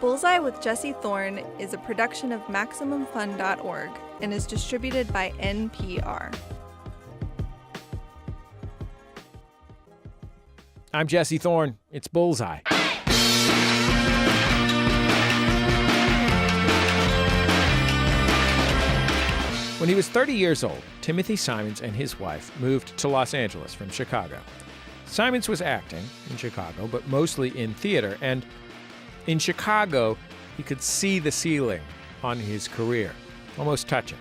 Bullseye with Jesse Thorn is a production of MaximumFun.org and is distributed by NPR. I'm Jesse Thorn. It's Bullseye. When he was 30 years old, Timothy Simons and his wife moved to Los Angeles from Chicago. Simons was acting in Chicago, but mostly in theater, and in Chicago, he could see the ceiling on his career, almost touch it.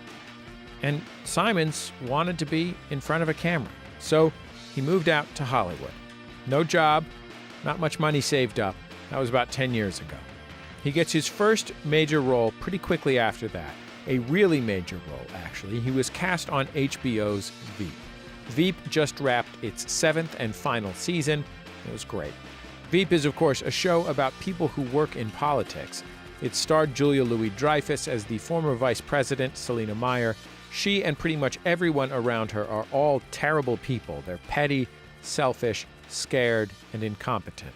And Simons wanted to be in front of a camera, so he moved out to Hollywood. No job, not much money saved up. That was about 10 years ago. He gets his first major role pretty quickly after that. A really major role, actually. He was cast on HBO's Veep. Veep just wrapped its 7th and final season. It was great. Veep is, of course, a show about people who work in politics. It starred Julia Louis-Dreyfus as the former vice president, Selina Meyer. She and pretty much everyone around her are all terrible people. They're petty, selfish, scared, and incompetent.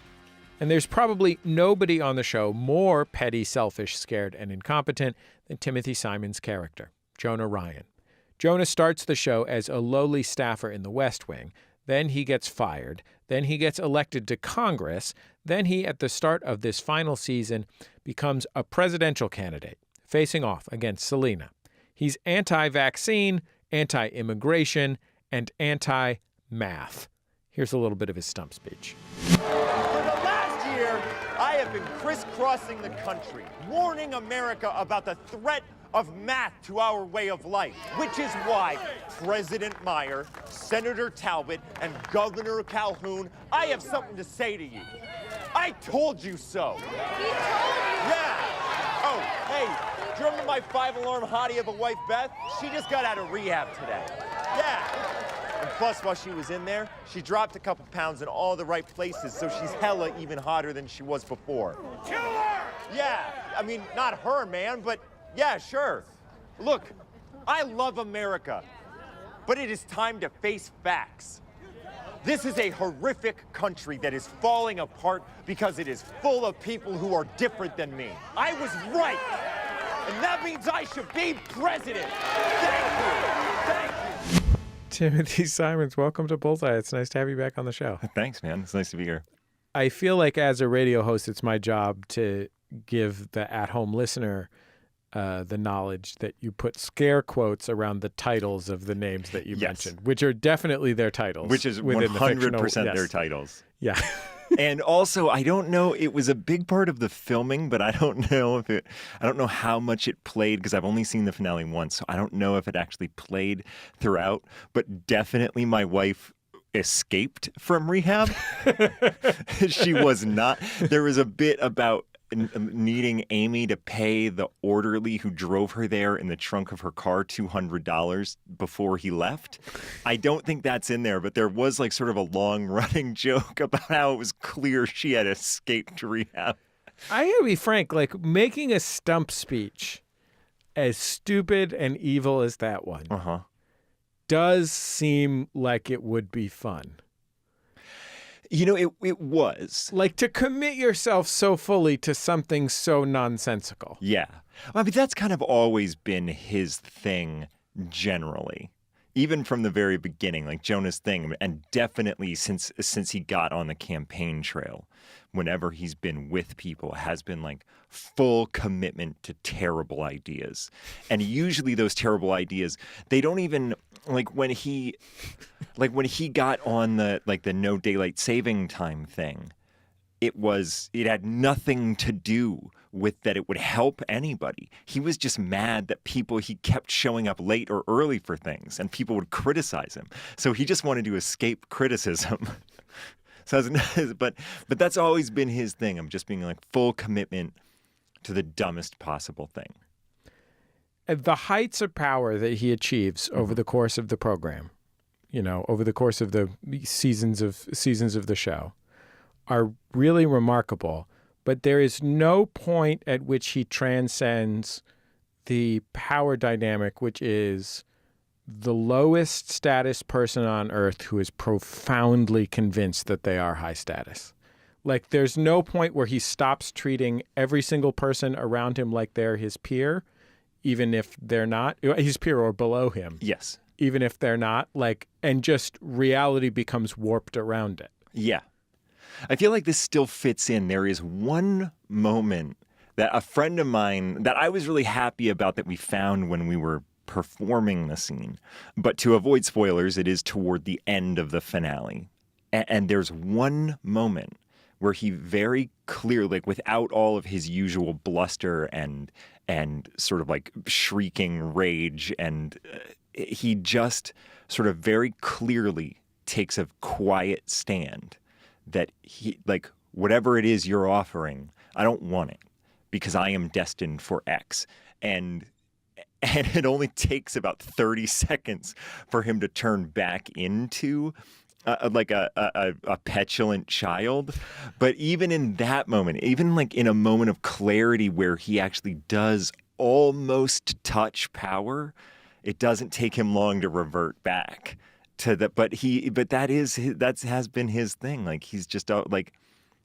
And there's probably nobody on the show more petty, selfish, scared, and incompetent than Timothy Simons' character, Jonah Ryan. Jonah starts the show as a lowly staffer in the West Wing. Then he gets fired. Then he gets elected to Congress. Then he, at the start of this final season, becomes a presidential candidate, facing off against Selina. He's anti-vaccine, anti-immigration, and anti-math. Here's a little bit of his stump speech. For the last year, I have been crisscrossing the country, warning America about the threat of math to our way of life, which is why President Meyer, Senator Talbot, and Governor Calhoun, I have something to say to you. I told you so. He told you. Yeah. Oh, hey, do you remember my 5-alarm hottie of a wife, Beth? She just got out of rehab today. Yeah. And plus, while she was in there, she dropped a couple pounds in all the right places, so she's hella even hotter than she was before. Kill her! Yeah, I mean, not her, man, but yeah, sure. Look, I love America, but it is time to face facts. This is a horrific country that is falling apart because it is full of people who are different than me. I was right, and that means I should be president. Thank you. Thank you. Timothy Simons, welcome to Bullseye. It's nice to have you back on the show. Thanks, man. It's nice to be here. I feel like as a radio host, it's my job to give the at-home listener the knowledge that you put scare quotes around the titles of the names that you mentioned, which are definitely their titles. Which is within 100% their titles. Yeah. And also, I don't know, it was a big part of the filming, but I don't know how much it played because I've only seen the finale once, so I don't know if it actually played throughout, but definitely my wife escaped from rehab. She was not. There was a bit about needing Amy to pay the orderly who drove her there in the trunk of her car $200 before he left. I don't think that's in there, but there was like sort of a long-running joke about how it was clear she had escaped rehab. I gotta be frank, like making a stump speech as stupid and evil as that one does seem like it would be fun. You know, it was. Like to commit yourself so fully to something so nonsensical. Yeah. I mean, that's kind of always been his thing generally. Even from the very beginning, like Jonah's thing, and definitely since he got on the campaign trail, whenever he's been with people, has been like full commitment to terrible ideas. And usually those terrible ideas, they don't even when he got on the no daylight saving time thing, it had nothing to do with that it would help anybody. He was just mad that he kept showing up late or early for things and people would criticize him. So he just wanted to escape criticism. But that's always been his thing. I'm just being like full commitment to the dumbest possible thing. The heights of power that he achieves over the course of the program, over the course of the seasons of the show, are really remarkable. But there is no point at which he transcends the power dynamic, which is the lowest status person on earth who is profoundly convinced that they are high status. Like, there's no point where he stops treating every single person around him like they're his peer, even if they're not. His peer or below him. Yes. Even if they're not. Like, and just reality becomes warped around it. Yeah. I feel like this still fits in. There is one moment that a friend of mine that I was really happy about that we found when we were performing the scene. But to avoid spoilers, it is toward the end of the finale. And there's one moment where he very clearly, like without all of his usual bluster and sort of like shrieking rage, and he just sort of very clearly takes a quiet stand that he, like, whatever it is you're offering, I don't want it because I am destined for X. And it only takes about 30 seconds for him to turn back into like a petulant child. But even in that moment, even like in a moment of clarity where he actually does almost touch power, it doesn't take him long to revert back to that. But that has been his thing. Like, he's just like,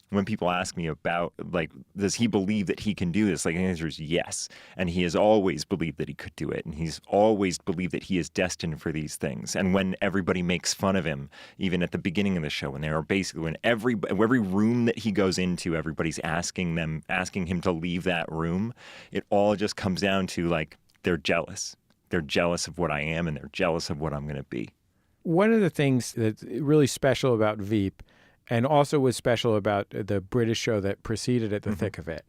when people ask me about, like, does he believe that he can do this? Like, the answer is yes. And he has always believed that he could do it. And he's always believed that he is destined for these things. And when everybody makes fun of him, even at the beginning of the show, when they are basically, when every room that he goes into, everybody's asking him to leave that room, it all just comes down to, like, they're jealous. They're jealous of what I am, and they're jealous of what I'm going to be. One of the things that's really special about Veep, and also was special about the British show that preceded it, The Thick of It,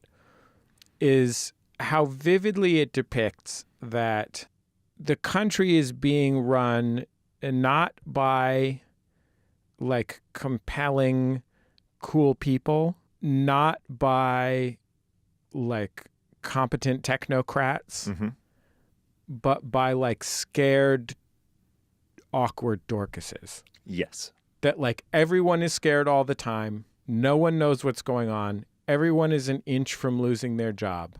is how vividly it depicts that the country is being run not by, like, compelling, cool people, not by, like, competent technocrats, but by, like, scared, awkward Dorcases. Yes. That, like, everyone is scared all the time. No one knows what's going on. Everyone is an inch from losing their job.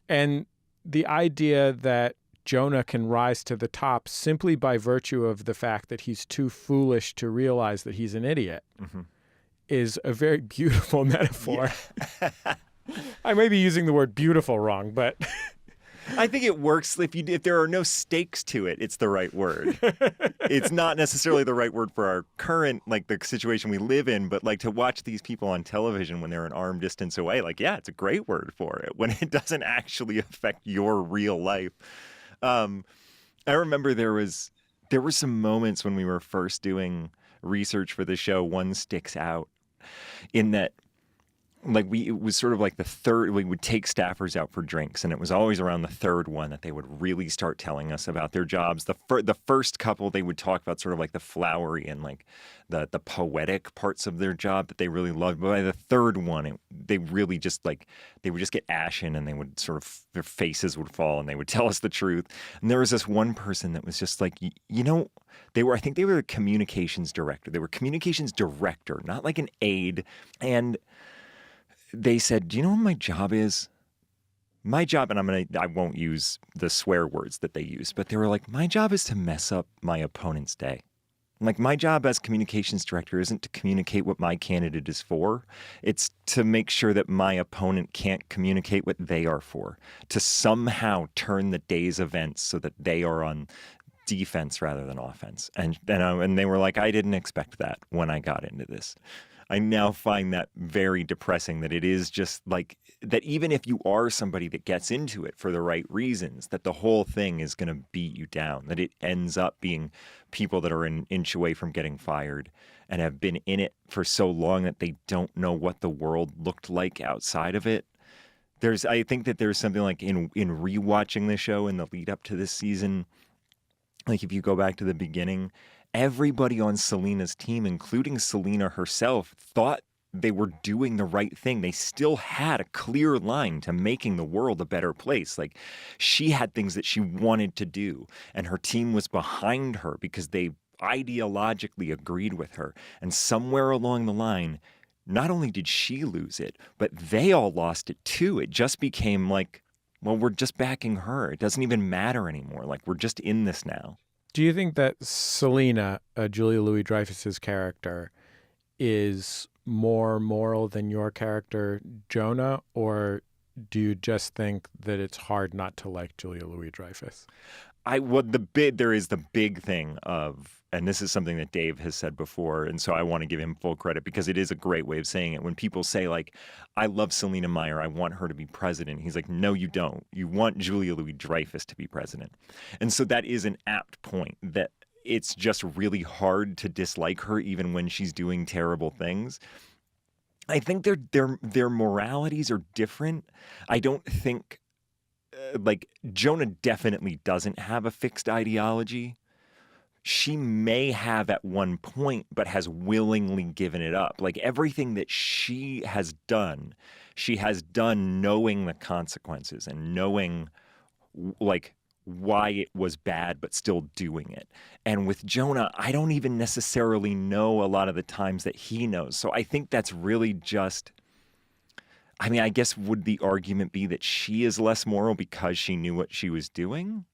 And the idea that Jonah can rise to the top simply by virtue of the fact that he's too foolish to realize that he's an idiot is a very beautiful metaphor. Yeah. I may be using the word beautiful wrong, but... I think it works if there are no stakes to it, it's the right word. It's not necessarily the right word for our current, like, the situation we live in, but, like, to watch these people on television when they're an arm distance away, like, yeah, it's a great word for it when it doesn't actually affect your real life. I remember there were some moments when we were first doing research for the show. One sticks out in that, like, it was sort of like the third, we would take staffers out for drinks, and it was always around the third one that they would really start telling us about their jobs. The first couple, they would talk about sort of like the flowery and, like, the poetic parts of their job that they really loved. But by the third one, they really just, like, they would just get ashen, and they would sort of, their faces would fall, and they would tell us the truth. And there was this one person that was just like, you know, I think they were the communications director. They were communications director, not like an aide. And they said, do you know what my job is? My job, and I won't use the swear words that they use, but they were like, my job is to mess up my opponent's day. Like, my job as communications director isn't to communicate what my candidate is for. It's to make sure that my opponent can't communicate what they are for, to somehow turn the day's events so that they are on defense rather than offense. And they were like, I didn't expect that when I got into this. I now find that very depressing, that it is just like that, even if you are somebody that gets into it for the right reasons, that the whole thing is going to beat you down, that it ends up being people that are an inch away from getting fired and have been in it for so long that they don't know what the world looked like outside of it. I think that there's something like in rewatching the show in the lead up to this season, like if you go back to the beginning, everybody on Selina's team, including Selina herself, thought they were doing the right thing. They still had a clear line to making the world a better place. Like, she had things that she wanted to do, and her team was behind her because they ideologically agreed with her. And somewhere along the line, not only did she lose it, but they all lost it too. It just became like, well, we're just backing her. It doesn't even matter anymore. Like, we're just in this now. Do you think that Selina, Julia Louis-Dreyfus's character, is more moral than your character, Jonah, or do you just think that it's hard not to like Julia Louis-Dreyfus? There is the big thing of, and this is something that Dave has said before, and so I want to give him full credit because it is a great way of saying it. When people say, like, I love Selina Meyer, I want her to be president, he's like, no, you don't. You want Julia Louis-Dreyfus to be president. And so that is an apt point, that it's just really hard to dislike her even when she's doing terrible things. I think their moralities are different. I don't think, like, Jonah definitely doesn't have a fixed ideology. She may have at one point, but has willingly given it up. Like, everything that she has done knowing the consequences and knowing, like, why it was bad, but still doing it. And with Jonah, I don't even necessarily know a lot of the times that he knows. So I think that's really just, I mean, I guess would the argument be that she is less moral because she knew what she was doing?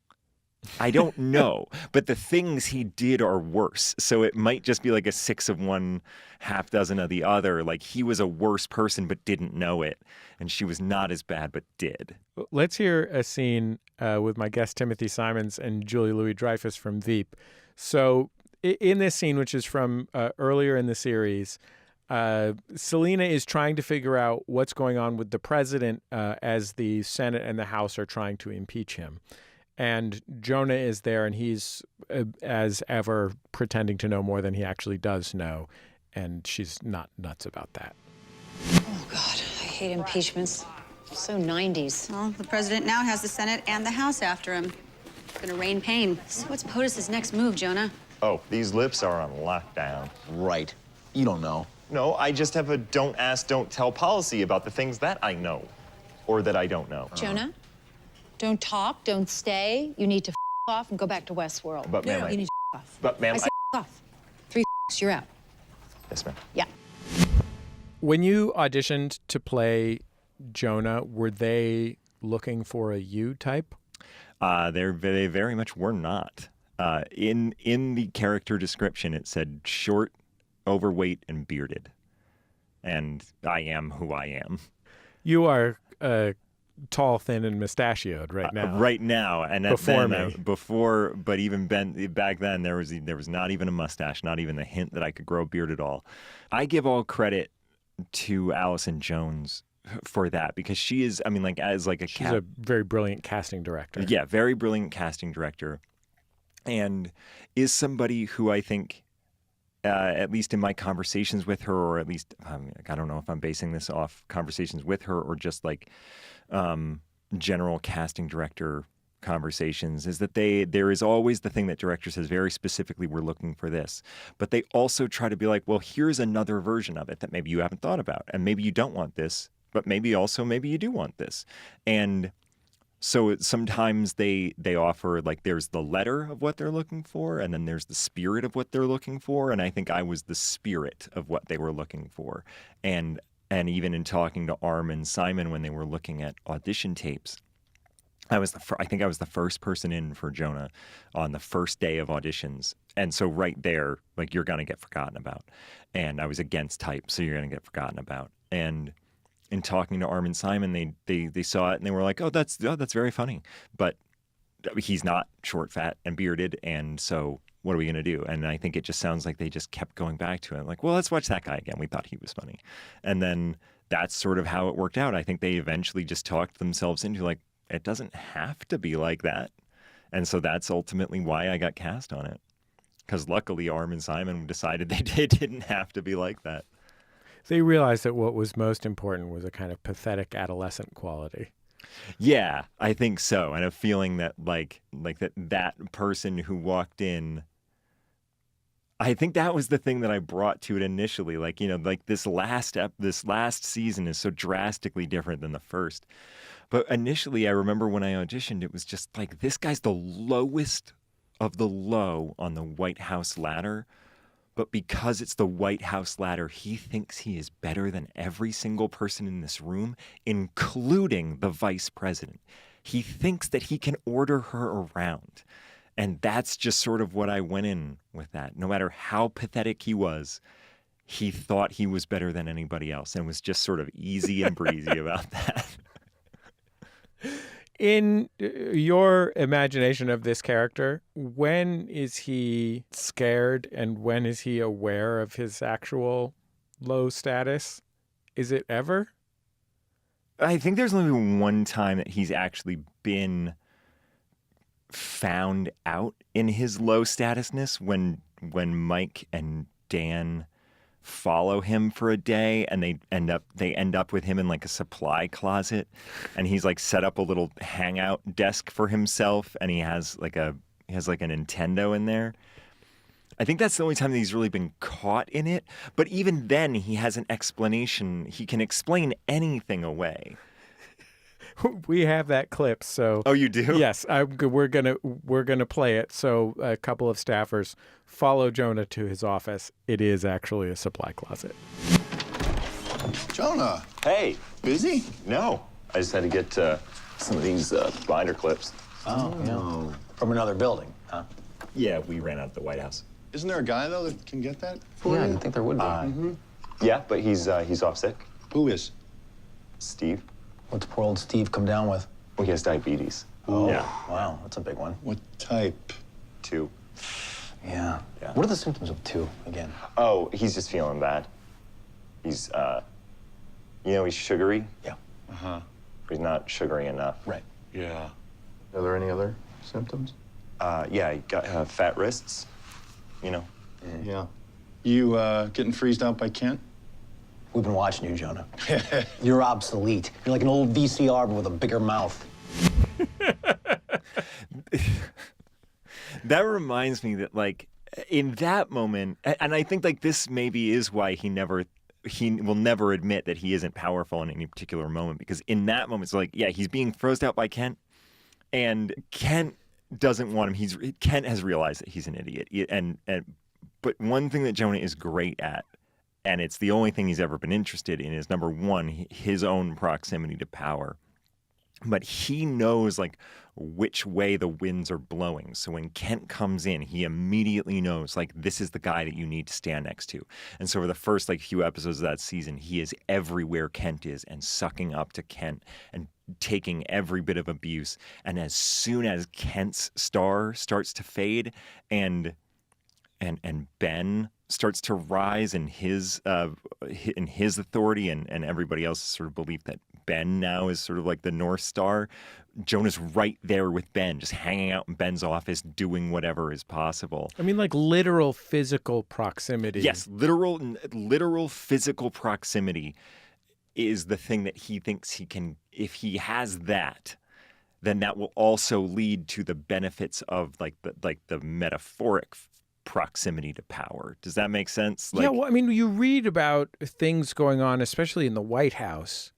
I don't know, but the things he did are worse. So it might just be like a 6 of one, half dozen of the other. Like, he was a worse person but didn't know it, and she was not as bad but did. Let's hear a scene with my guest Timothy Simons and Julia Louis-Dreyfus from Veep. So in this scene, which is from earlier in the series, Selina is trying to figure out what's going on with the president as the Senate and the House are trying to impeach him. And Jonah is there, and he's, as ever, pretending to know more than he actually does know. And she's not nuts about that. Oh, God, I hate impeachments. So 90s. Well, the president now has the Senate and the House after him. It's gonna rain pain. So what's POTUS's next move, Jonah? Oh, these lips are on lockdown. Right. You don't know. No, I just have a don't ask, don't tell policy about the things that I know or that I don't know. Jonah, don't talk, don't stay. You need to off and go back to Westworld. But, ma'am, you need to off. But, ma'am, I said off. 3 you're out. Yes, ma'am. Yeah. When you auditioned to play Jonah, were they looking for a you type? They very much were not. In the character description, it said short, overweight, and bearded. And I am who I am. You are tall, thin, and mustachioed right now. Right now, and but even back then, there was not even a mustache, not even the hint that I could grow a beard at all. I give all credit to Allison Jones for that, because she is, I mean, like, as like she's a very brilliant casting director. Yeah, very brilliant casting director, and is somebody who I think, at least in my conversations with her, or at least, I don't know if I'm basing this off conversations with her or just like general casting director conversations, is that there is always the thing that director says very specifically, we're looking for this. But they also try to be like, well, here's another version of it that maybe you haven't thought about. And maybe you don't want this, but maybe you do want this. And so sometimes they offer, like, there's the letter of what they're looking for, and then there's the spirit of what they're looking for. And I think I was the spirit of what they were looking for. And even in talking to Arm and Simon when they were looking at audition tapes, I think I was the first person in for Jonah on the first day of auditions. And so right there, like, you're going to get forgotten about. And I was against type, so you're going to get forgotten about. And in talking to Arm and Simon, they saw it and they were like, oh, that's very funny. But he's not short, fat, and bearded, and so what are we going to do? And I think it just sounds like they just kept going back to it. Like, well, let's watch that guy again. We thought he was funny. And then that's sort of how it worked out. I think they eventually just talked themselves into, like, it doesn't have to be like that. And so that's ultimately why I got cast on it. Because luckily Arm and Simon decided they didn't have to be like that. They realized that what was most important was a kind of pathetic adolescent quality. Yeah, I think so. And a feeling that like that person who walked in, I think that was the thing that I brought to it initially. Like, you know, like this last season is so drastically different than the first. But initially, I remember when I auditioned, it was just like, this guy's the lowest of the low on the White House ladder. But because it's the White House ladder, he thinks he is better than every single person in this room, including the vice president. He thinks that he can order her around. And that's just sort of what I went in with that. No matter how pathetic he was, he thought he was better than anybody else and was just sort of easy and breezy about that. In your imagination of this character, when is he scared and when is he aware of his actual low status? Is it ever? I think there's only been one time that he's actually been found out in his low statusness when Mike and Dan follow him for a day and they end up with him in like a supply closet, and he's like set up a little hangout desk for himself, and he has like a Nintendo in there. I think that's the only time that he's really been caught in it. But even then, he has an explanation. He can explain anything away. We have that clip, so. Oh, you do? Yes, we're gonna play it. So a couple of staffers follow Jonah to his office. It is actually a supply closet. Jonah, Hey, busy? no. I just had to get some of these binder clips. Oh, yeah. From another building, huh? Yeah, we ran out of the White House. Isn't there a guy, though, that can get that for Yeah, you? I think there would be. Yeah, but he's off sick. Who is? Steve. What's poor old Steve come down with? Well, he has diabetes. Oh, Yeah. wow, that's a big one. What type? 2. Yeah. Yeah. What are the symptoms of 2 again? Oh, he's just feeling bad. He's, he's sugary. Yeah. Uh-huh. He's not sugary enough. Right. Yeah. Are there any other symptoms? Yeah, he got fat wrists, you know. Yeah. You, getting freezed out by Kent? We've been watching you, Jonah. You're obsolete. You're like an old VCR but with a bigger mouth. That reminds me that, like, in that moment, and I think, like, this maybe is why he will never admit that he isn't powerful in any particular moment, because in that moment, it's like, yeah, he's being frozen out by Kent, and Kent doesn't want him. Kent has realized that he's an idiot, but one thing that Jonah is great at, and it's the only thing he's ever been interested in, is number one, his own proximity to power. But he knows, like, which way the winds are blowing. So when Kent comes in, he immediately knows, like, this is the guy that you need to stand next to. And so for the first, like, few episodes of that season, he is everywhere Kent is and sucking up to Kent and taking every bit of abuse. And as soon as Kent's star starts to fade and Ben starts to rise in his authority and everybody else's sort of belief that Ben now is sort of like the North Star, Jonah's right there with Ben, just hanging out in Ben's office, doing whatever is possible. I mean, like literal physical proximity. Yes, literal physical proximity is the thing that he thinks he can. If he has that, then that will also lead to the benefits of the metaphoric proximity to power. Does that make sense? Yeah, well, I mean, you read about things going on, especially in the White House,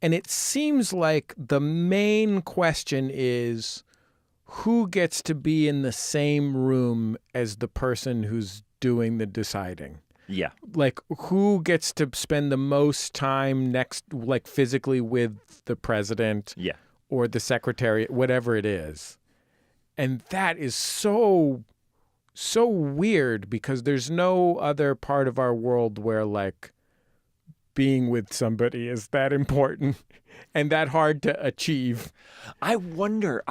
and it seems like the main question is who gets to be in the same room as the person who's doing the deciding. Yeah. Like, who gets to spend the most time like physically with the president or the secretary, whatever it is. And that is so weird because there's no other part of our world where, like, being with somebody is that important and that hard to achieve. I wonder,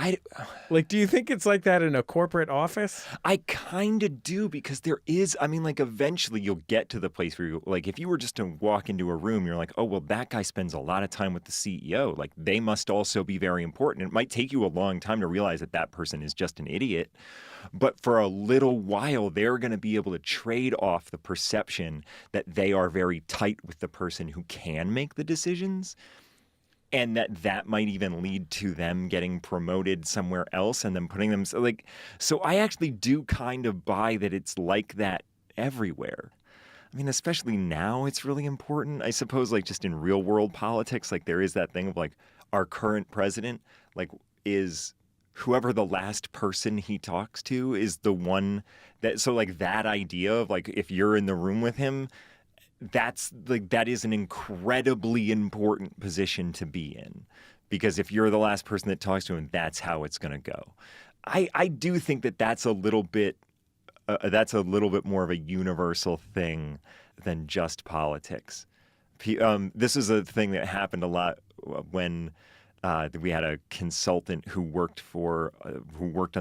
do you think it's like that in a corporate office? I kind of do, because there is, I mean, like, eventually you'll get to the place where you, like, if you were just to walk into a room, you're like, oh, well, that guy spends a lot of time with the CEO. Like, they must also be very important. It might take you a long time to realize that that person is just an idiot. But for a little while, they're going to be able to trade off the perception that they are very tight with the person who can make the decisions, and that might even lead to them getting promoted somewhere else and then putting them so I actually do kind of buy that it's like that everywhere. I mean, especially now it's really important. I suppose, like, just in real world politics, like, there is that thing of, like, our current president, like, is whoever the last person he talks to is the one that, so, like, that idea of, like, if you're in the room with him, that's like, that is an incredibly important position to be in, because if you're the last person that talks to him, that's how it's going to go. I do think that that's a little bit more of a universal thing than just politics. This is a thing that happened a lot when we had a consultant who worked on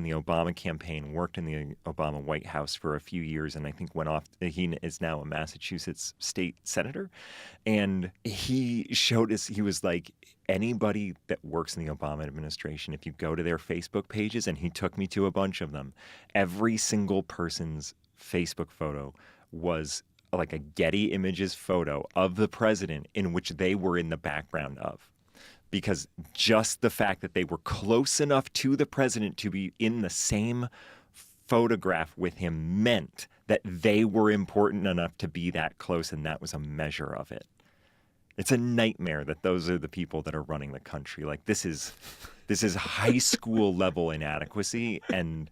the Obama campaign, worked in the Obama White House for a few years, and I think went off. He is now a Massachusetts state senator, and he showed us. He was like, anybody that works in the Obama administration, if you go to their Facebook pages, and he took me to a bunch of them, every single person's Facebook photo was like a Getty Images photo of the president in which they were in the background of. Because just the fact that they were close enough to the president to be in the same photograph with him meant that they were important enough to be that close, and that was a measure of it. It's a nightmare that those are the people that are running the country. Like, this is high school level inadequacy, and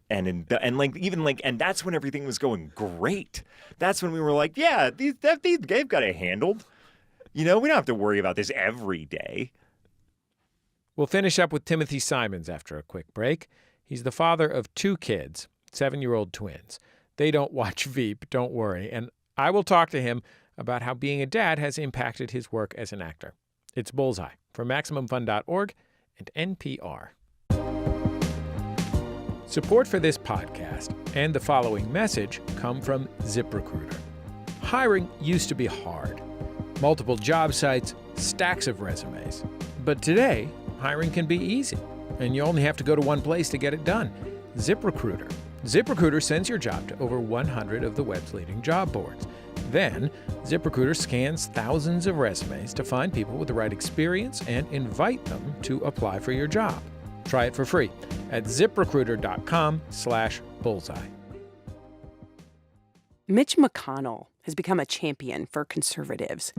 that's when everything was going great. That's when we were like, yeah, they've got it handled. We don't have to worry about this every day. We'll finish up with Timothy Simons after a quick break. He's the father of 2 kids, 7-year-old twins. They don't watch Veep, don't worry. And I will talk to him about how being a dad has impacted his work as an actor. It's Bullseye from MaximumFun.org and NPR. Support for this podcast and the following message come from ZipRecruiter. Hiring used to be hard. Multiple job sites, stacks of resumes. But today, hiring can be easy, and you only have to go to one place to get it done. ZipRecruiter. ZipRecruiter sends your job to over 100 of the web's leading job boards. Then, ZipRecruiter scans thousands of resumes to find people with the right experience and invite them to apply for your job. Try it for free at ZipRecruiter.com/bullseye. Mitch McConnell has become a champion for conservatives.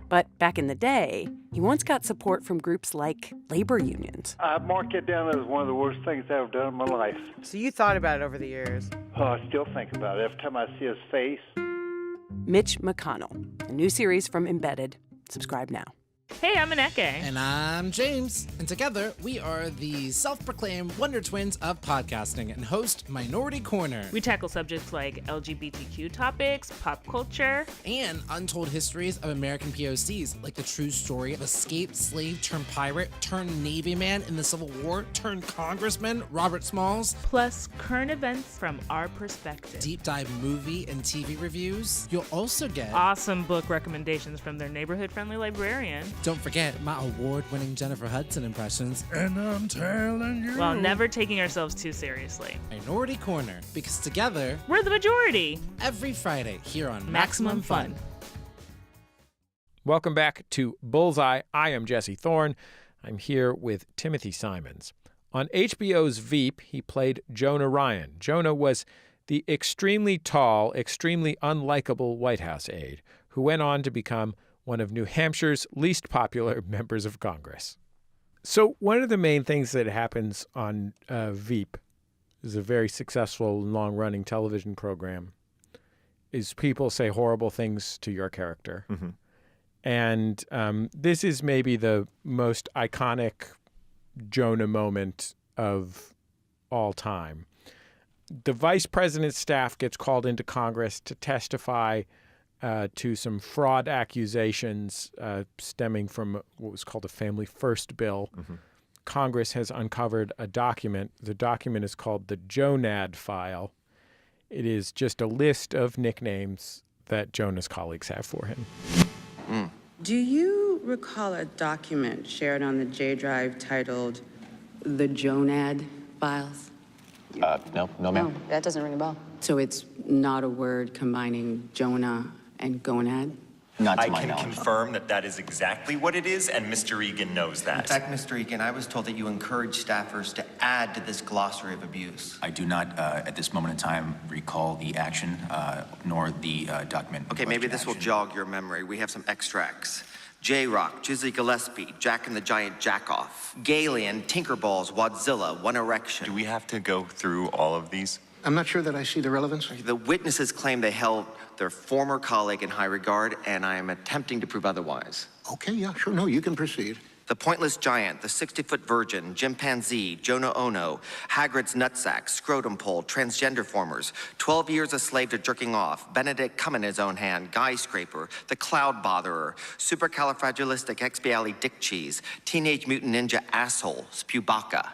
But back in the day, he once got support from groups like labor unions. I mark it down as one of the worst things I've ever done in my life. So you thought about it over the years? Oh, I still think about it every time I see his face. Mitch McConnell, a new series from Embedded. Subscribe now. Hey, I'm Aneke. And I'm James. And together, we are the self-proclaimed Wonder Twins of podcasting and host Minority Corner. We tackle subjects like LGBTQ topics, pop culture, and untold histories of American POCs, like the true story of escaped slave turned pirate turned Navy man in the Civil War turned Congressman Robert Smalls. Plus current events from our perspective. Deep dive movie and TV reviews. You'll also get awesome book recommendations from their neighborhood-friendly librarian. Don't forget my award-winning Jennifer Hudson impressions. And I'm telling you. While never taking ourselves too seriously. Minority Corner, because together, we're the majority. Every Friday here on Maximum Fun. Welcome back to Bullseye. I am Jesse Thorn. I'm here with Timothy Simons. On HBO's Veep, he played Jonah Ryan. Jonah was the extremely tall, extremely unlikable White House aide who went on to become one of New Hampshire's least popular members of Congress. So one of the main things that happens on Veep, is a very successful, long-running television program, is people say horrible things to your character. Mm-hmm. And this is maybe the most iconic Jonah moment of all time. The vice president's staff gets called into Congress to testify to some fraud accusations stemming from what was called a Family First bill. Mm-hmm. Congress has uncovered a document. The document is called the Jonad file. It is just a list of nicknames that Jonah's colleagues have for him. Do you recall a document shared on the J Drive titled the Jonad Files? No, ma'am. No, that doesn't ring a bell. So it's not a word combining Jonah and gonad? Not to I my can knowledge. confirm that that is exactly what it is, and Mr. Egan knows that. In fact, Mr. Egan, I was told that you encourage staffers to add to this glossary of abuse. I do not, at this moment in time, recall the action nor the document. Okay, maybe this will jog your memory. We have some extracts. J-Rock, Jizzy Gillespie, Jack and the Giant Jackoff, Galian, Tinkerballs, Wadzilla, One Erection. Do we have to go through all of these? I'm not sure that I see the relevance. The witnesses claim they held their former colleague in high regard, and I am attempting to prove otherwise. Okay, yeah, sure. No, you can proceed. The Pointless Giant, The 60-Foot Virgin, Chimpanzee, Jonah Ono, Hagrid's Nutsack, Scrotum Pole, Transgender Formers, 12 Years a Slave to Jerking Off, Benedict Cum in His Own Hand, Guy Scraper, The Cloud Botherer, Supercalifragilisticexpialidocious Dick Cheese, Teenage Mutant Ninja Asshole, Spewbacca.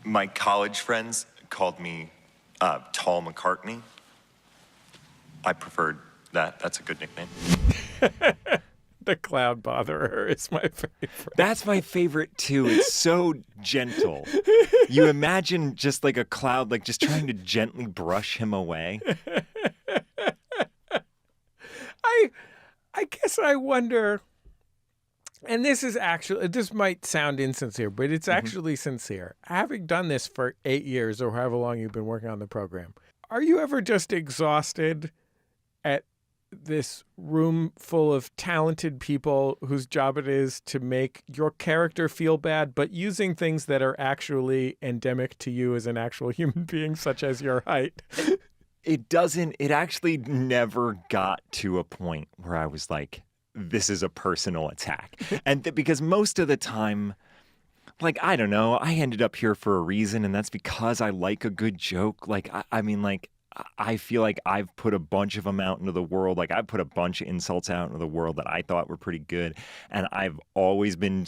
My college friends called me Tall McCartney. I preferred that. That's a good nickname. The Cloud Botherer is my favorite. That's my favorite too. It's so gentle. You imagine just like a cloud, like just trying to gently brush him away. I guess I wonder, and this might sound insincere, but it's actually sincere. Having done this for 8 years or however long you've been working on the program, are you ever just exhausted at this room full of talented people whose job it is to make your character feel bad, but using things that are actually endemic to you as an actual human being, such as your height? It actually never got to a point where I was like, this is a personal attack. And because most of the time, like, I don't know, I ended up here for a reason, and that's because I like a good joke. Like, I feel like I've put a bunch of them out into the world. Like, I've put a bunch of insults out into the world that I thought were pretty good. And I've always been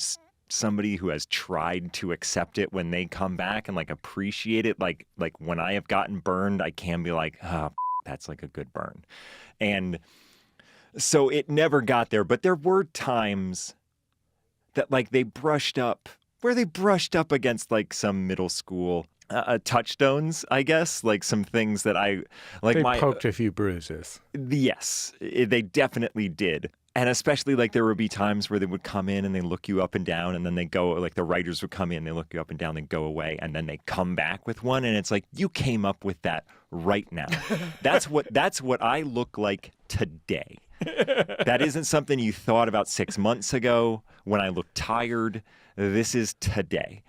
somebody who has tried to accept it when they come back and, like, appreciate it. Like when I have gotten burned, I can be like, oh, that's like a good burn. And so it never got there. But there were times that, like, they brushed up against, like, some middle school touchstones, I guess, like some things that I like. They poked a few bruises. Yes, they definitely did. And especially, like, there would be times where they would come in and they look you up and down, and then they go, like, the writers would come in, they look you up and down, they go away, and then they come back with one, and it's like, you came up with that right now. That's what I look like today. That isn't something you thought about 6 months ago when I look tired. This is today.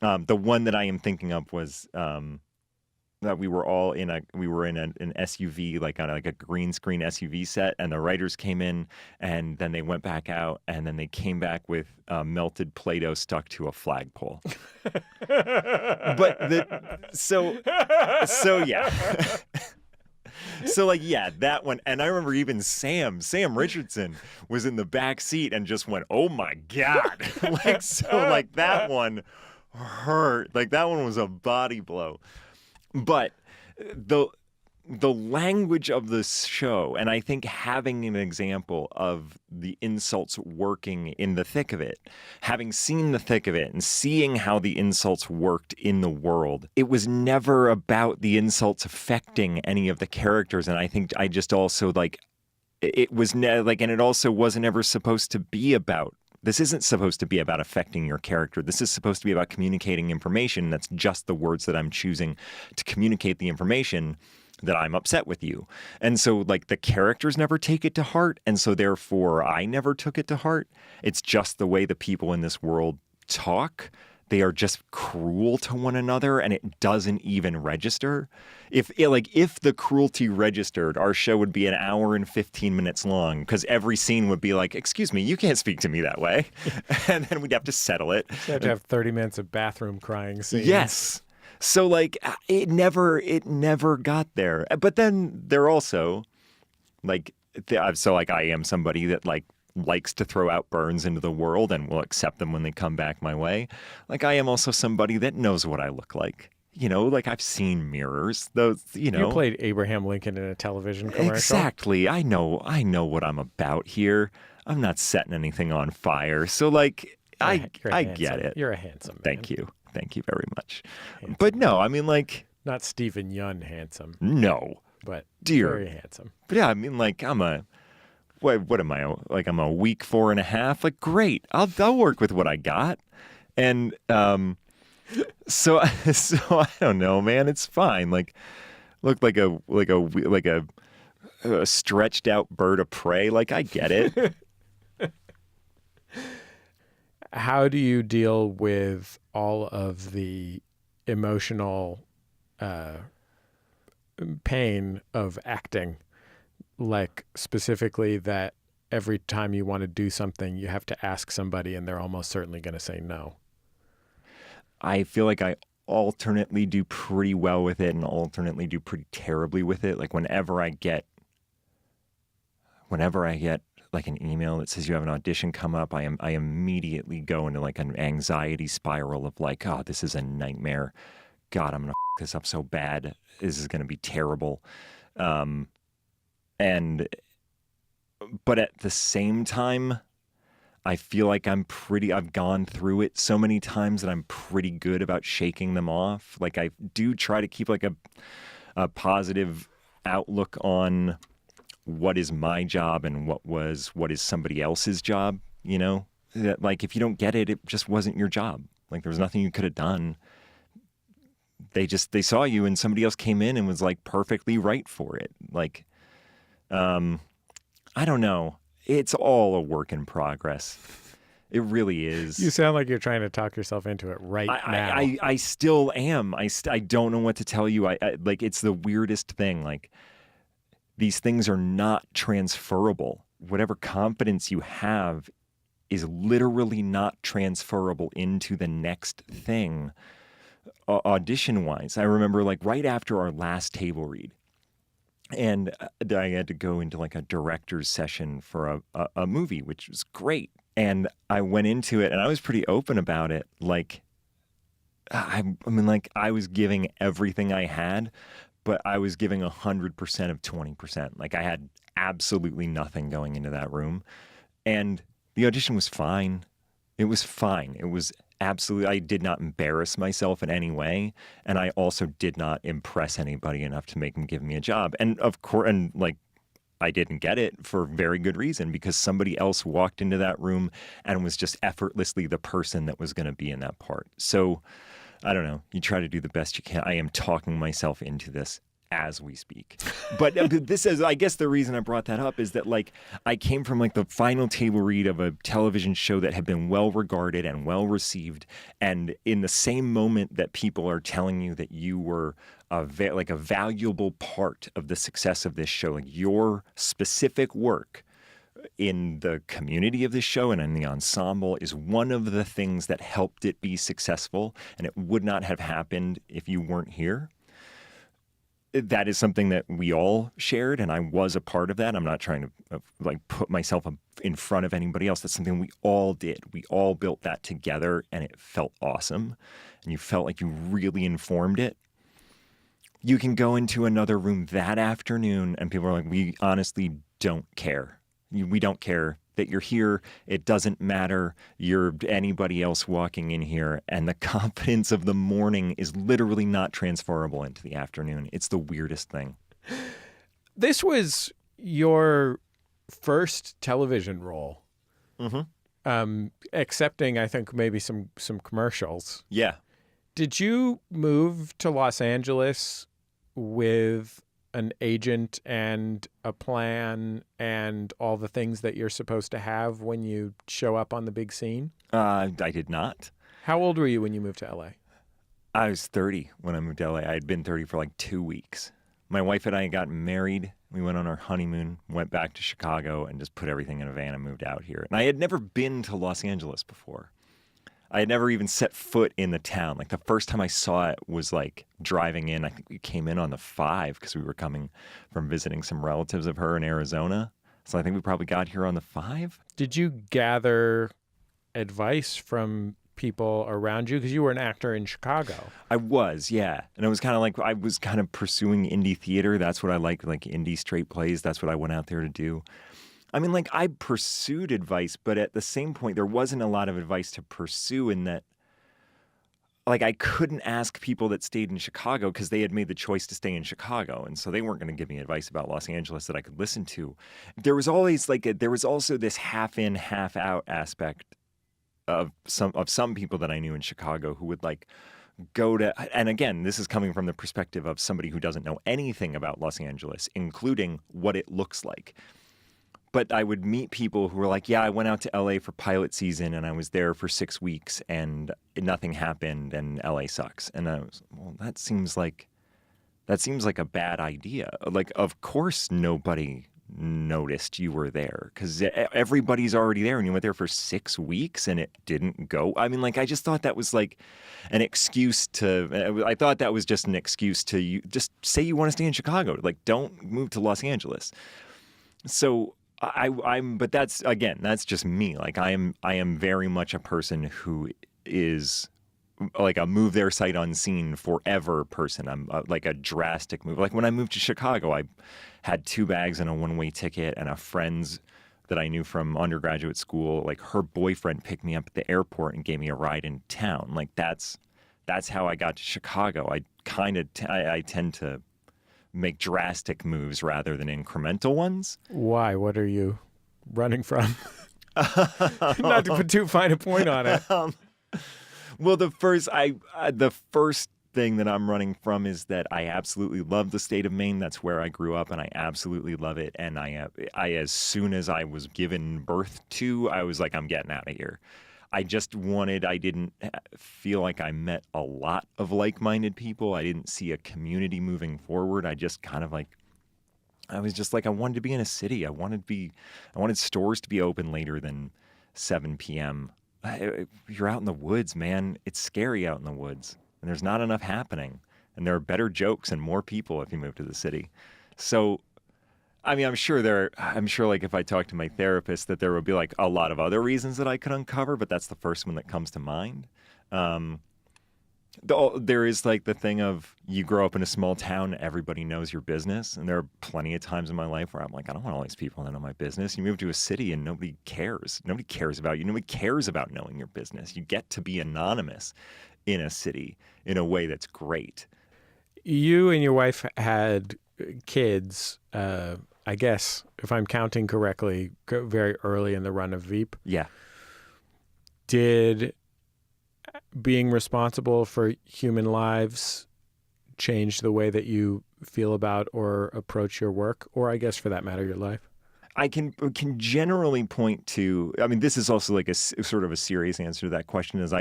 The one that I am thinking of was that we were all in an SUV, like on a green screen SUV set, and the writers came in, and then they went back out, and then they came back with melted Play-Doh stuck to a flagpole. So yeah. So, like, yeah, that one. And I remember even Sam Richardson was in the back seat and just went, oh my God. Like, that one hurt. Like, that one was a body blow. But the language of this show, and I think having an example of the insults working in the thick of it, having seen the thick of it and seeing how the insults worked in the world, it was never about the insults affecting any of the characters. And I think I just also, like, it was and it also wasn't ever supposed to be about. This isn't supposed to be about affecting your character. This is supposed to be about communicating information. That's just the words that I'm choosing to communicate the information that I'm upset with you. And so, like, the characters never take it to heart. And so, therefore, I never took it to heart. It's just the way the people in this world talk. They are just cruel to one another, and it doesn't even register. If the cruelty registered, our show would be an hour and 15 minutes long, because every scene would be like, excuse me, you can't speak to me that way. And then we'd have to settle it. You have to have 30 minutes of bathroom crying scenes. Yes. So, like, it never got there. But then they're also, like, I am somebody that, like, likes to throw out burns into the world and will accept them when they come back my way. Like, I am also somebody that knows what I look like. You know, like, I've seen mirrors. Those, you know. You played Abraham Lincoln in a television commercial. Exactly. I know what I'm about here. I'm not setting anything on fire. So, like, I get it. You're a handsome man. Thank you. Thank you very much. Handsome. But no, I mean, like, not Stephen Yun handsome. No. But very handsome. But yeah, I mean, like, what am I? Like, I'm a weak 4.5. Like, great. I'll work with what I got. And so I don't know, man. It's fine. Like, look like a stretched out bird of prey. Like, I get it. How do you deal with all of the emotional pain of acting? Like, specifically that every time you want to do something, you have to ask somebody and they're almost certainly going to say no? I feel like I alternately do pretty well with it and alternately do pretty terribly with it. Like whenever I get like an email that says you have an audition come up, I immediately go into like an anxiety spiral of like, oh, this is a nightmare. God, I'm going to f this up so bad. This is going to be terrible. But at the same time, I feel like I've gone through it so many times that I'm pretty good about shaking them off. Like I do try to keep like a positive outlook on what is my job and what is somebody else's job, you know? That like if you don't get it, it just wasn't your job. Like there was nothing you could have done. They saw you and somebody else came in and was like perfectly right for it. Like I don't know. It's all a work in progress. It really is. You sound like you're trying to talk yourself into it now. I still am. I don't know what to tell you. I like it's the weirdest thing. Like these things are not transferable. Whatever confidence you have is literally not transferable into the next thing. Audition-wise, I remember like right after our last table read, and I had to go into like a director's session for a movie, which was great. And I went into it and I was pretty open about it. Like, I mean, like I was giving everything I had, but I was giving 100% of 20%. Like I had absolutely nothing going into that room. And the audition was fine. It was fine. It was absolutely, I did not embarrass myself in any way. And I also did not impress anybody enough to make them give me a job. And of course, and like, I didn't get it for very good reason, because somebody else walked into that room and was just effortlessly the person that was going to be in that part. So I don't know. You try to do the best you can. I am talking myself into this as we speak. But this is, I guess the reason I brought that up is that like I came from like the final table read of a television show that had been well regarded and well received. And in the same moment that people are telling you that you were a valuable part of the success of this show, like your specific work in the community of this show and in the ensemble is one of the things that helped it be successful, and it would not have happened if you weren't here. That is something that we all shared, and I was a part of that. I'm not trying to like put myself in front of anybody else. That's something we all did. We all built that together, and it felt awesome, and you felt like you really informed it. You can go into another room that afternoon, and people are like, we honestly don't care. We don't care that you're here. It doesn't matter. You're anybody else walking in here. And the confidence of the morning is literally not transferable into the afternoon. It's the weirdest thing. This was your first television role. Mm-hmm. Excepting, I think, maybe some commercials. Yeah. Did you move to Los Angeles with an agent and a plan and all the things that you're supposed to have when you show up on the big scene? I did not. How old were you when you moved to LA? I was 30 when I moved to LA. I had been 30 for like 2 weeks. My wife and I got married. We went on our honeymoon, went back to Chicago, and just put everything in a van and moved out here. And I had never been to Los Angeles before. I had never even set foot in the town. Like the first time I saw it was like driving in. I think we came in on the 5 because we were coming from visiting some relatives of her in Arizona. So I think we probably got here on the 5. Did you gather advice from people around you? Because you were an actor in Chicago. I was, yeah. And it was kind of like I was kind of pursuing indie theater. That's what I like indie straight plays. That's what I went out there to do. I mean, like, I pursued advice, but at the same point, there wasn't a lot of advice to pursue in that, like, I couldn't ask people that stayed in Chicago because they had made the choice to stay in Chicago. And so they weren't going to give me advice about Los Angeles that I could listen to. There was always, there was also this half in, half out aspect of some people that I knew in Chicago who would, like, go to, and again, this is coming from the perspective of somebody who doesn't know anything about Los Angeles, including what it looks like. But I would meet people who were like, yeah, I went out to LA for pilot season and I was there for 6 weeks and nothing happened and LA sucks. And I was, well, that seems like a bad idea. Like, of course nobody noticed you were there because everybody's already there, and you went there for 6 weeks and it didn't go. I mean, like, I just thought that was like an excuse I thought that was just an excuse to you just say you want to stay in Chicago. Like, don't move to Los Angeles. So but that's just me. Like, I am very much a person who is like a move there sight unseen forever person. I'm like a drastic move. Like when I moved to Chicago, I had 2 bags and a one-way ticket, and a friend's that I knew from undergraduate school, like her boyfriend picked me up at the airport and gave me a ride in town. Like that's how I got to Chicago. I tend to make drastic moves rather than incremental ones. Why? What are you running from? Not to put too fine a point on it. Well, the first thing that I'm running from is that I absolutely love the state of Maine. That's where I grew up, and I absolutely love it. And I as soon as I was given birth to, I was like, I'm getting out of here. I didn't feel like I met a lot of like-minded people. I didn't see a community moving forward. I just kind of like, I was just like, I wanted to be in a city. I wanted stores to be open later than 7 p.m. You're out in the woods, man. It's scary out in the woods, and there's not enough happening. And there are better jokes and more people if you move to the city. So, I mean, I'm sure like if I talk to my therapist that there would be like a lot of other reasons that I could uncover, but that's the first one that comes to mind. There is like the thing of you grow up in a small town, everybody knows your business. And there are plenty of times in my life where I'm like, I don't want all these people to know my business. You move to a city and nobody cares. Nobody cares about you. Nobody cares about knowing your business. You get to be anonymous in a city in a way that's great. You and your wife had kids, I guess, if I'm counting correctly, very early in the run of Veep. Yeah. Did being responsible for human lives change the way that you feel about or approach your work, or I guess for that matter, your life? I can generally point to, I mean, this is also like a sort of a serious answer to that question, is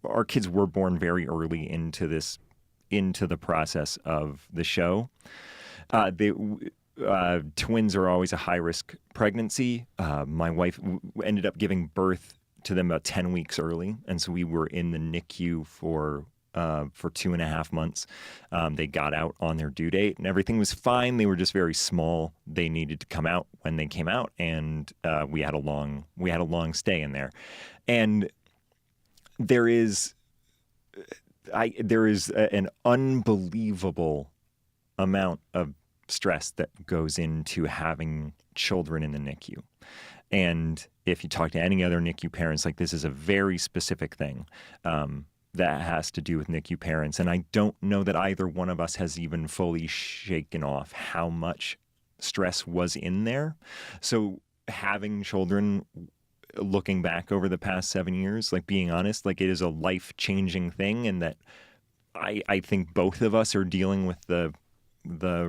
our kids were born very early into the process of the show. Twins are always a high-risk pregnancy. My wife ended up giving birth to them about 10 weeks early, and so we were in the NICU for 2.5 months. They got out on their due date, and everything was fine. They were just very small. They needed to come out when they came out, and we had a long stay in there. And there is an unbelievable amount of stress that goes into having children in the NICU. And if you talk to any other NICU parents, like, this is a very specific thing that has to do with NICU parents. And I don't know that either one of us has even fully shaken off how much stress was in there. So having children, looking back over the past 7 years, like, being honest, like, it is a life-changing thing. And that I think both of us are dealing with the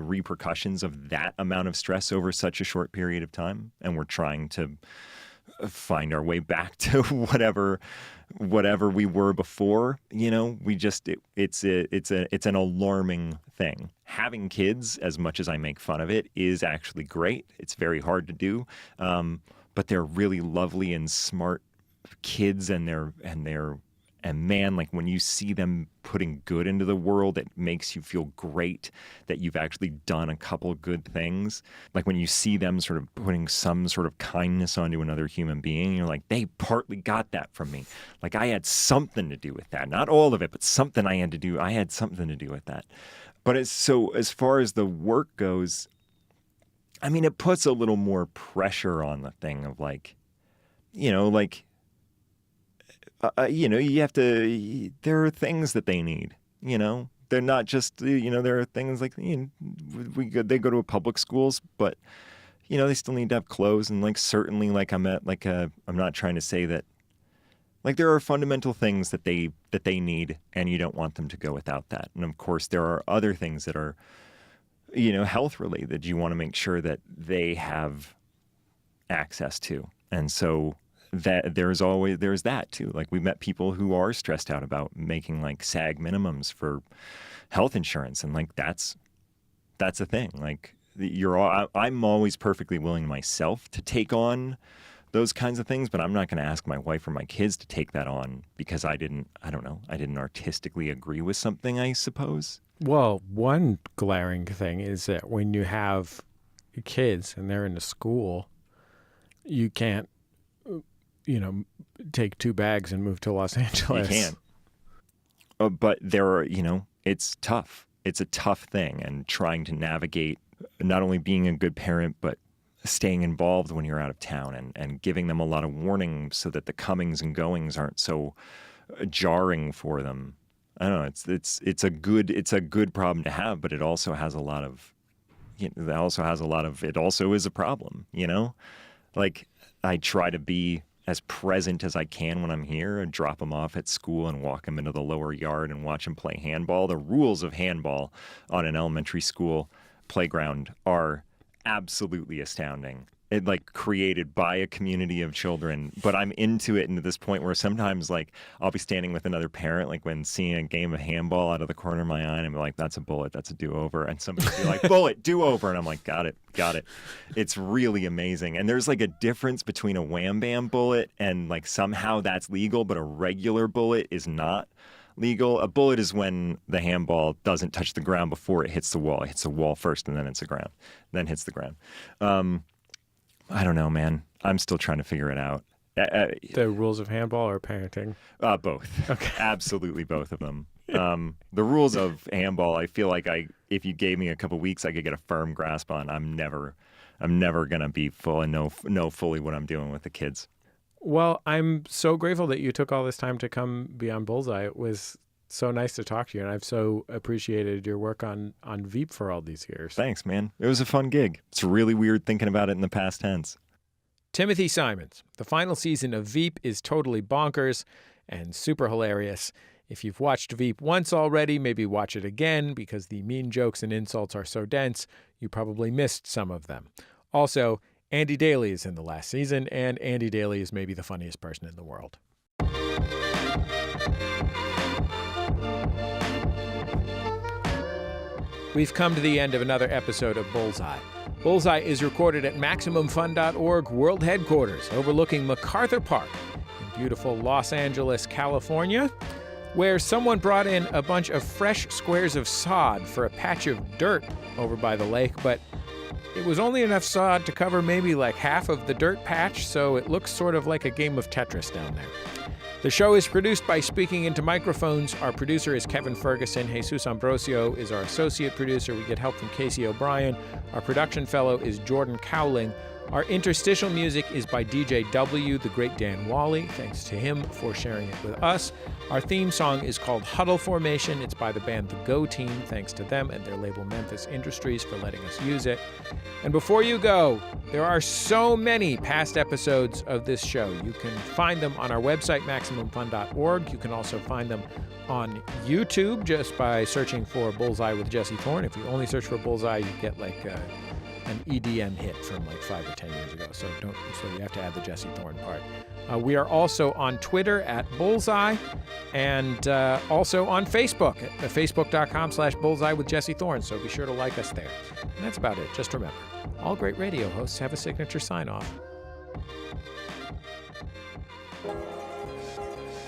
repercussions of that amount of stress over such a short period of time, and we're trying to find our way back to whatever we were before. You know, it's an alarming thing. Having kids, as much as I make fun of it, is actually great. It's very hard to do, but they're really lovely and smart kids, and man, like, when you see them putting good into the world, it makes you feel great that you've actually done a couple good things. Like, when you see them sort of putting some sort of kindness onto another human being, you're like, they partly got that from me. Like, I had something to do with that. Not all of it, but something I had to do. I had something to do with that. But as far as the work goes, I mean, it puts a little more pressure on the thing of, like, you know, like, you have to, there are things that they need, you know, they're not just, there are things like, they go to public schools, but, they still need to have clothes. And, like, certainly, like, I'm not trying to say that, like, there are fundamental things that they need, and you don't want them to go without that. And of course there are other things that are, health related that you want to make sure that they have access to. And so that there's that too. Like, we've met people who are stressed out about making, like, SAG minimums for health insurance, and, like, that's a thing. Like, I'm always perfectly willing myself to take on those kinds of things, but I'm not going to ask my wife or my kids to take that on because I didn't artistically agree with something, I suppose. Well, one glaring thing is that when you have kids and they're in the school, you can't, take 2 bags and move to Los Angeles. You can't. But it's tough. It's a tough thing, and trying to navigate not only being a good parent, but staying involved when you're out of town and giving them a lot of warning so that the comings and goings aren't so jarring for them. I don't know. It's a good problem to have, but it also has a lot of, it also is a problem, Like, I try to be as present as I can when I'm here and drop them off at school and walk them into the lower yard and watch them play handball. The rules of handball on an elementary school playground are absolutely astounding. It created by a community of children, but I'm into it to this point where sometimes I'll be standing with another parent, when seeing a game of handball out of the corner of my eye, and I'm like, that's a bullet, that's a do-over. And somebody will be like, bullet, do-over. And I'm like, got it. It's really amazing. And there's a difference between a wham bam bullet and somehow that's legal, but a regular bullet is not legal. A bullet is when the handball doesn't touch the ground before it hits the wall. It hits the wall first and then hits the ground. Then hits the ground. I don't know, man. I'm still trying to figure it out. The rules of handball or parenting? Both. Okay. Absolutely both of them. The rules of handball, I feel like if you gave me a couple weeks, I could get a firm grasp on. I'm never going to be full and know fully what I'm doing with the kids. Well, I'm so grateful that you took all this time to come be on Bullseye. It was so nice to talk to you, and I've so appreciated your work on Veep for all these years. Thanks, man. It was a fun gig. It's really weird thinking about it in the past tense. Timothy Simons. The final season of Veep is totally bonkers and super hilarious. If you've watched Veep once already, maybe watch it again because the mean jokes and insults are so dense, you probably missed some of them. Also, Andy Daly is in the last season, and Andy Daly is maybe the funniest person in the world. We've come to the end of another episode of Bullseye. Bullseye is recorded at MaximumFun.org World Headquarters, overlooking MacArthur Park in beautiful Los Angeles, California, where someone brought in a bunch of fresh squares of sod for a patch of dirt over by the lake, but it was only enough sod to cover maybe half of the dirt patch, so it looks sort of like a game of Tetris down there. The show is produced by Speaking Into Microphones. Our producer is Kevin Ferguson. Jesus Ambrosio is our associate producer. We get help from Casey O'Brien. Our production fellow is Jordan Cowling. Our interstitial music is by DJ W, the great Dan Wally. Thanks to him for sharing it with us. Our theme song is called Huddle Formation. It's by the band The Go Team. Thanks to them and their label Memphis Industries for letting us use it. And before you go, there are so many past episodes of this show. You can find them on our website, MaximumFun.org. You can also find them on YouTube just by searching for Bullseye with Jesse Thorn. If you only search for Bullseye, you get an EDM hit from 5 or 10 years ago. So you have to add the Jesse Thorn part. We are also on Twitter at Bullseye and also on Facebook at facebook.com/Bullseye with Jesse Thorn. So be sure to like us there. And that's about it. Just remember, all great radio hosts have a signature sign-off.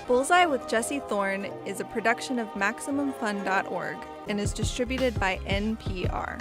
Bullseye with Jesse Thorn is a production of MaximumFun.org and is distributed by NPR.